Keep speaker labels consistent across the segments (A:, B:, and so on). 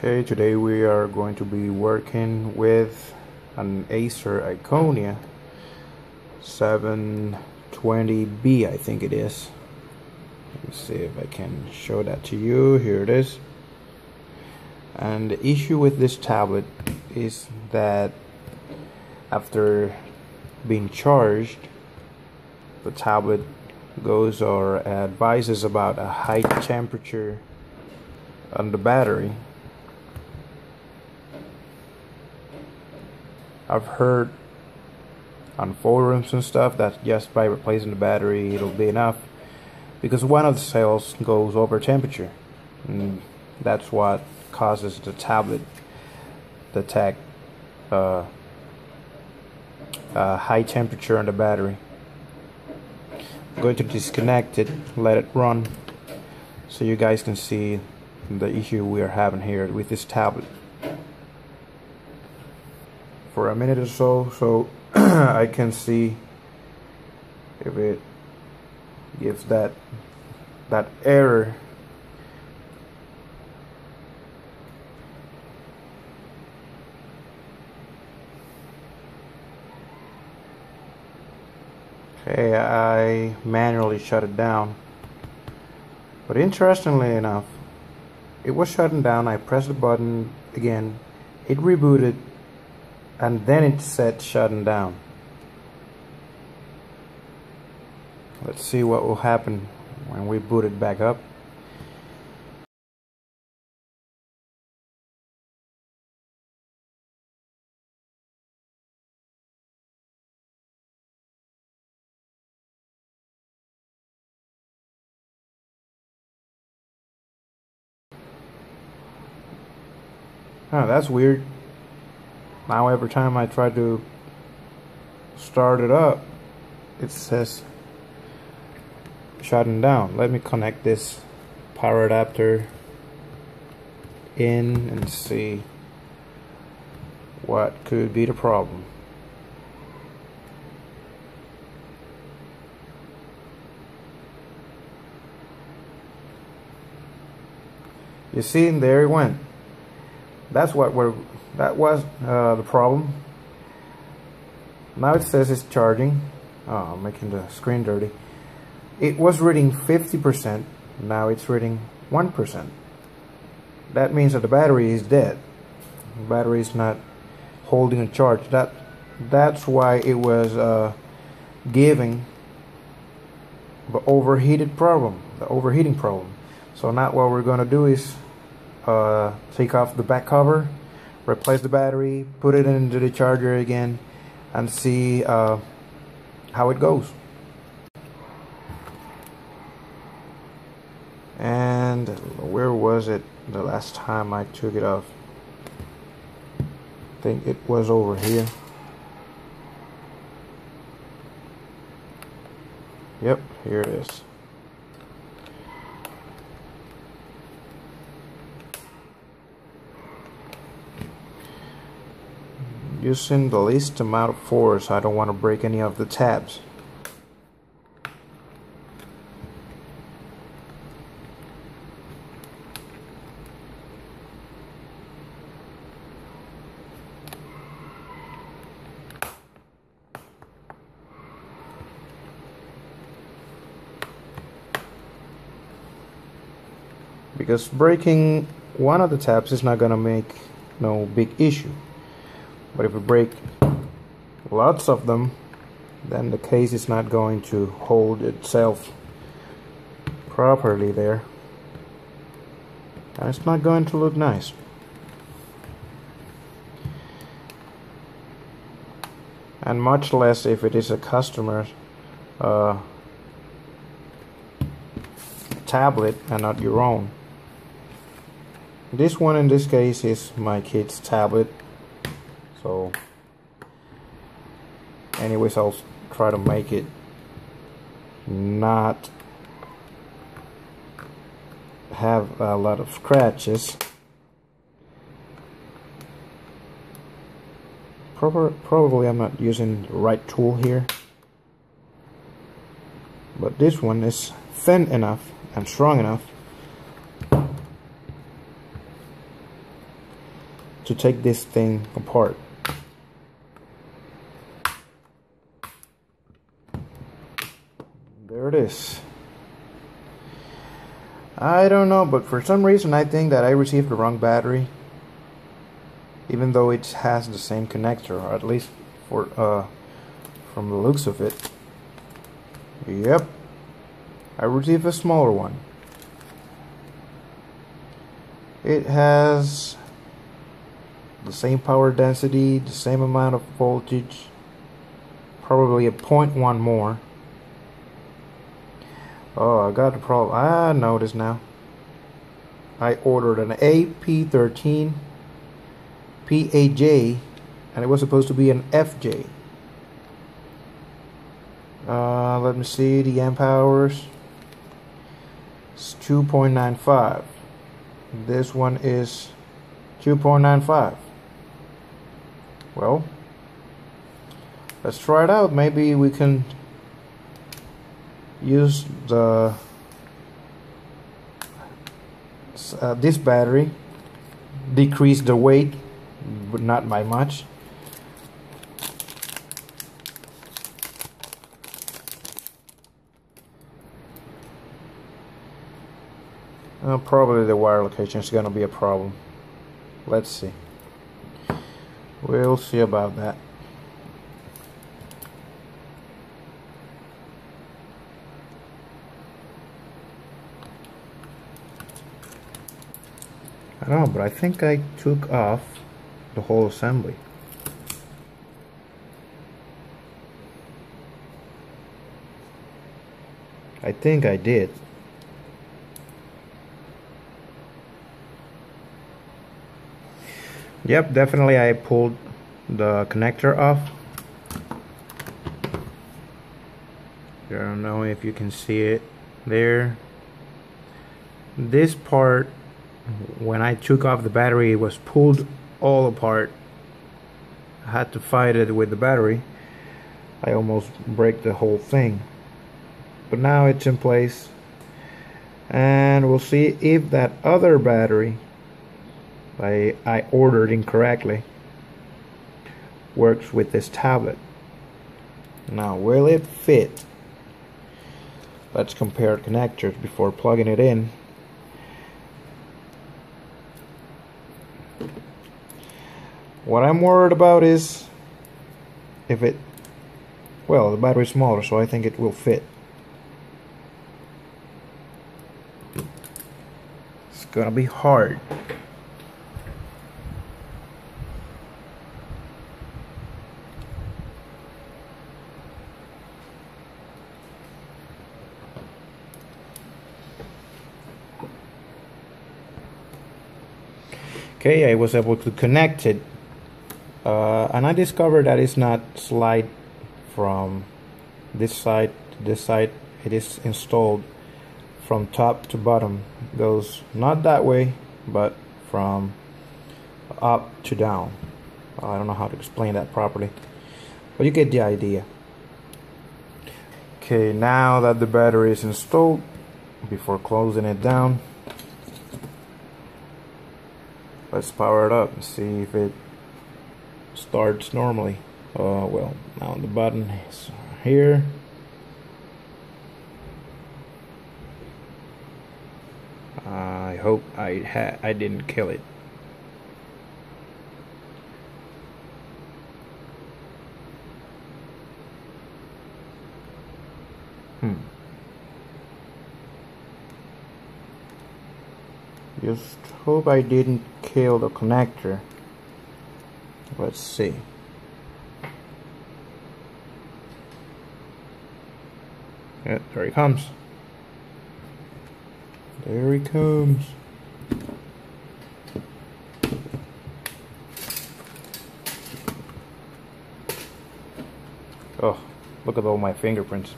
A: Okay, today we are going to be working with an Acer Iconia 720B, I think it is. Let me see if I can show that to you. Here it is. And the issue with this tablet is that after being charged, the tablet goes or advises about a high temperature on the battery. I've heard on forums and stuff that just by replacing the battery it'll be enough, because one of the cells goes over temperature, and that's what causes the tablet to detect high temperature on the battery. I'm going to disconnect it, let it run, so you guys can see the issue we are having here with this tablet for a minute or so I can see if it gives that error. Okay, I manually shut it down, but interestingly enough, it was shutting down. I pressed the button again, it rebooted, and then it said shutting down. Let's see what will happen when we boot it back up. Oh, that's weird. Now every time I try to start it up, it says shutting down. Let me connect this power adapter in and see what could be the problem. You see, and there it went. That was the problem. Now it says it's charging. Oh, I'm making the screen dirty. It was reading 50%. Now it's reading 1%. That means that the battery is dead. The battery is not holding a charge. That's why it was giving the overheating problem. So now what we're going to do is take off the back cover, replace the battery, put it into the charger again, and see how it goes. And where was it the last time I took it off? I think it was over here. Yep, here it is. Using the least amount of force. I don't want to break any of the tabs. Because breaking one of the tabs is not going to make no big issue. But if we break lots of them, then the case is not going to hold itself properly there, and it's not going to look nice. And much less if it is a customer's tablet and not your own. This one in this case is my kid's tablet. So anyways, I'll try to make it not have a lot of scratches. Probably I'm not using the right tool here, but this one is thin enough and strong enough to take this thing apart. There it is. I don't know, but for some reason I think that I received the wrong battery, even though it has the same connector, or at least for from the looks of it. Yep, I received a smaller one. It has the same power density, the same amount of voltage, probably a 0.1 more. Oh, I got the problem. I notice now. I ordered an AP13 PAJ and it was supposed to be an FJ. Let me see, the amp hours. It's 2.95. This one is 2.95. Well, let's try it out. Maybe we can use the this battery, decrease the weight, but not by much. Probably the wire location is going to be a problem. Let's see. We'll see about that. I don't know, but I think I took off the whole assembly. I think I did. Yep, definitely I pulled the connector off. I don't know if you can see it there. This part, when I took off the battery, it was pulled all apart. I had to fight it with the battery. I almost break the whole thing. But now it's in place. And we'll see if that other battery I ordered incorrectly works with this tablet. Now, will it fit? Let's compare connectors before plugging it in. What I'm worried about is if it, well, the battery is smaller, so I think it will fit. It's gonna be hard. Okay, I was able to connect it, and I discovered that it's not slide from this side to this side. It is installed from top to bottom. It goes not that way, but from up to down. I don't know how to explain that properly, but you get the idea. Okay, now that the battery is installed, before closing it down, let's power it up and see if it starts normally. Well, now the button is here. I hope I didn't kill it. Just hope I didn't kill the connector. Let's see. Yeah, there he comes. There he comes. Oh, look at all my fingerprints.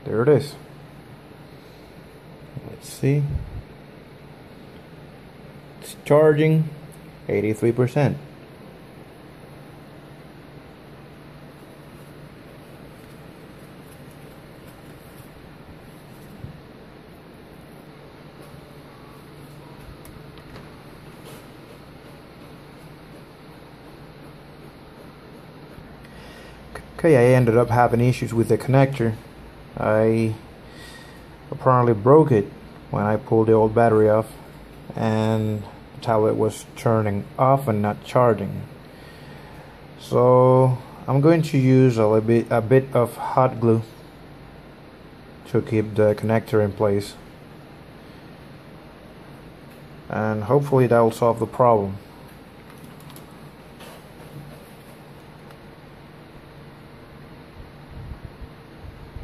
A: There it is. Let's see. It's charging 83%. Okay, I ended up having issues with the connector. I apparently broke it when I pulled the old battery off, and the tablet was turning off and not charging. So I'm going to use a bit of hot glue to keep the connector in place, and hopefully that will solve the problem.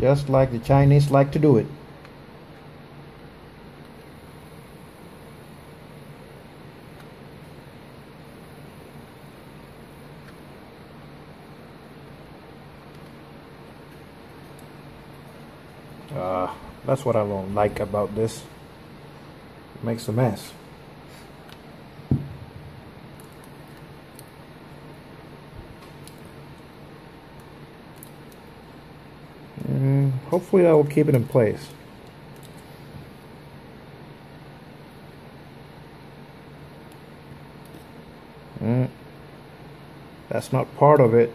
A: Just like the Chinese like to do it. That's what I don't like about this. It makes a mess. Hopefully that will keep it in place. That's not part of it.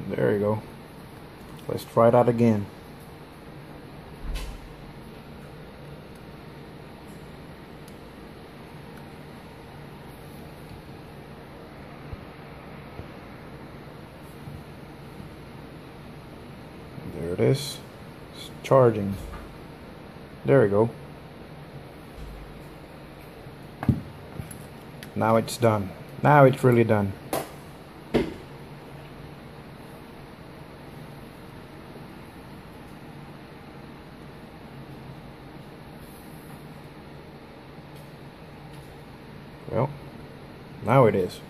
A: There you go. Let's try that again. There it is. It's charging. There we go. Now it's done. Now it's really done. Well, now it is.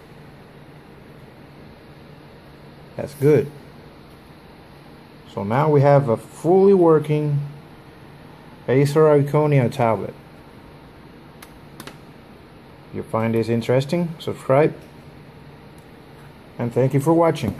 A: That's good. So now we have a fully working Acer Iconia tablet. If you find this interesting, subscribe, and thank you for watching.